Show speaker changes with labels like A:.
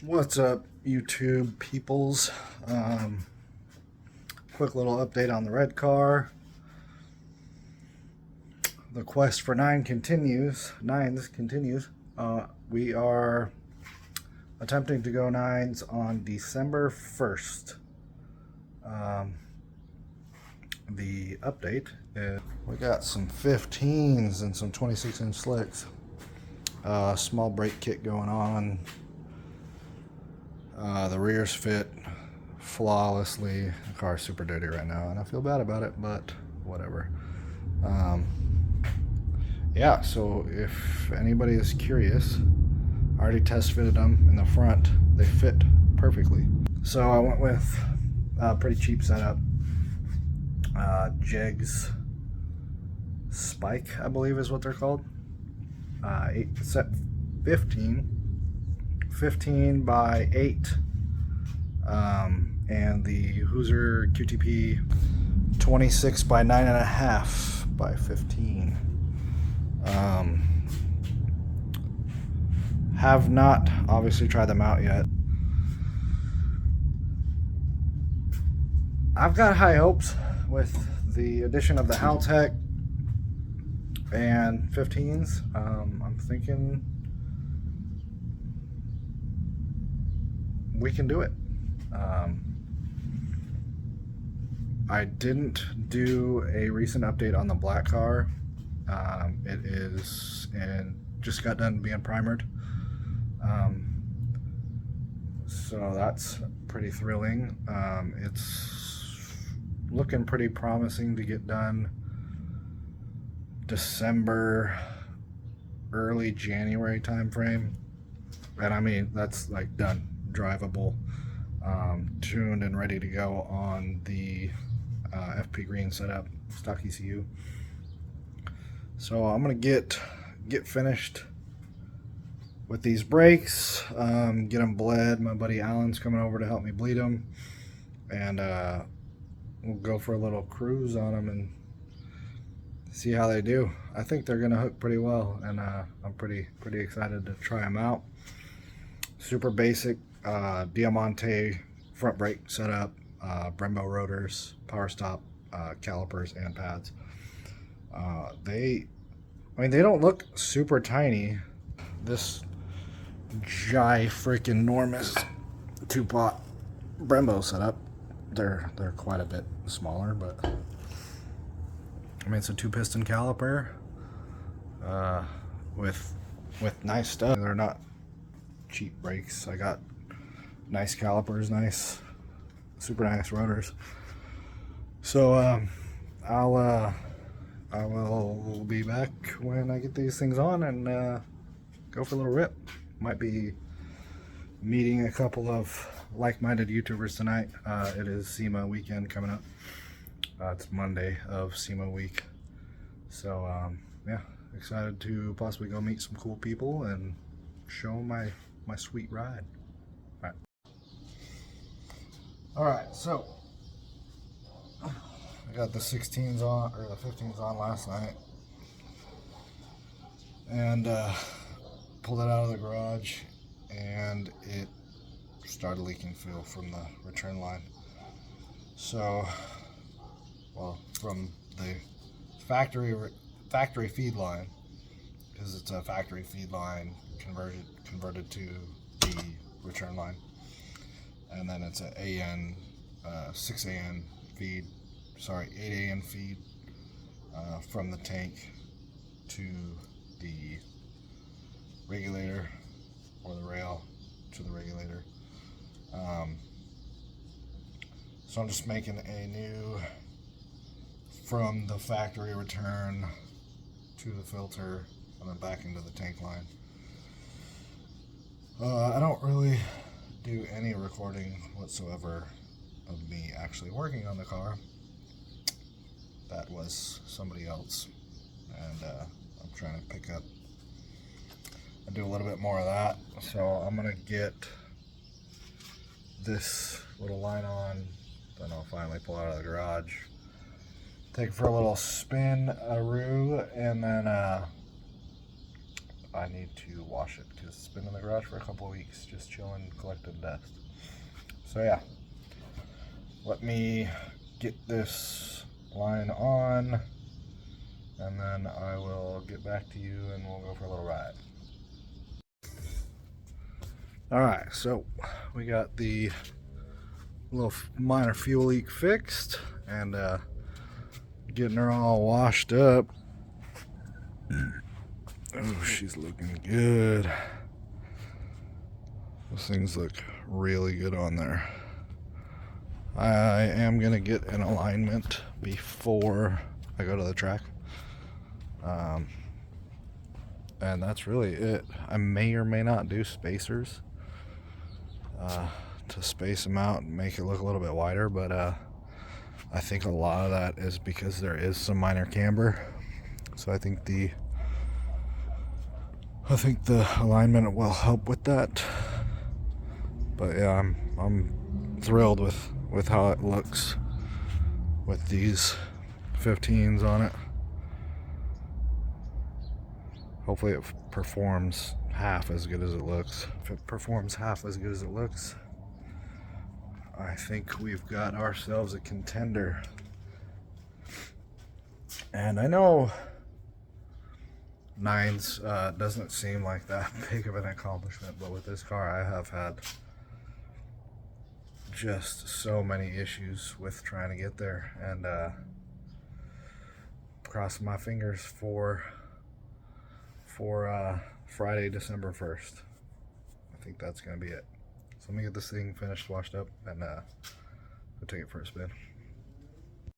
A: What's up, YouTube peoples? Quick little update on the red car. The quest for nines continues. We are attempting to go nines on December 1st. The update is we got some 15s and some 26-inch slicks. Small brake kit going on. The rears fit flawlessly. The car's super dirty right now, and I feel bad about it, but whatever. Yeah, so if anybody is curious, I already test fitted them in the front. They fit perfectly. So I went with a pretty cheap setup. Jegs Spike, I believe is what they're called. Set 15 by 8, and the Hoosier QTP 26 by 9.5 by 15. Have not obviously tried them out yet. I've got high hopes with the addition of the haltech and 15s. I'm thinking we can do it. I didn't do a recent update on the black car. It is and just got done being primered. So that's pretty thrilling. It's looking pretty promising to get done December, early January time frame. And I mean, that's like done, drivable, tuned and ready to go on the FP Green setup, stock ECU. So I'm gonna get finished with these brakes, get them bled. My buddy Alan's coming over to help me bleed them, and we'll go for a little cruise on them and see how they do. I think they're gonna hook pretty well, and I'm pretty excited to try them out. Super basic Diamante front brake setup, Brembo rotors, power stop, calipers, and pads. They don't look super tiny. This freaking enormous 2-pot Brembo setup, they're quite a bit smaller, but I mean, it's a 2-piston caliper with nice stuff. They're not cheap brakes. I got nice calipers, super nice rotors. So I will be back when I get these things on and go for a little rip. Might be meeting a couple of like-minded YouTubers tonight. It is SEMA weekend coming up. It's Monday of SEMA week. So yeah, excited to possibly go meet some cool people and show them my sweet ride. Alright, so I got the 16s on, or the 15s on last night, and pulled it out of the garage, and it started leaking fuel from the return line. So, well, from the factory feed line, because it's a factory feed line converted to the return line, and then it's an 6 AN feed. 8 AN feed from the tank to the regulator, or the rail to the regulator. So I'm just making a new from the factory return to the filter and then back into the tank line. I don't really do any recording whatsoever of me actually working on the car. That was somebody else, and I'm trying to pick up and do a little bit more of that. So I'm gonna get this little line on, then I'll finally pull out of the garage, take it for a little spin, and then I need to wash it because it's been in the garage for a couple of weeks, just chilling, collecting dust. So yeah, let me get this line on, and then I will get back to you and we'll go for a little ride. Alright, so we got the little minor fuel leak fixed, and getting her all washed up. Oh, she's looking good. Those things look really good on there. I am gonna get an alignment before I go to the track, and that's really it. I may or may not do spacers to space them out and make it look a little bit wider, but I think a lot of that is because there is some minor camber, so I think the alignment will help with that. But yeah, I'm thrilled with how it looks with these 15s on it. Hopefully it performs half as good as it looks. If it performs half as good as it looks, I think we've got ourselves a contender. And I know 9s doesn't seem like that big of an accomplishment, but with this car I have had just so many issues with trying to get there, and crossing my fingers for Friday, December 1st. I think that's gonna be it. So let me get this thing finished, washed up, and go take it for a spin.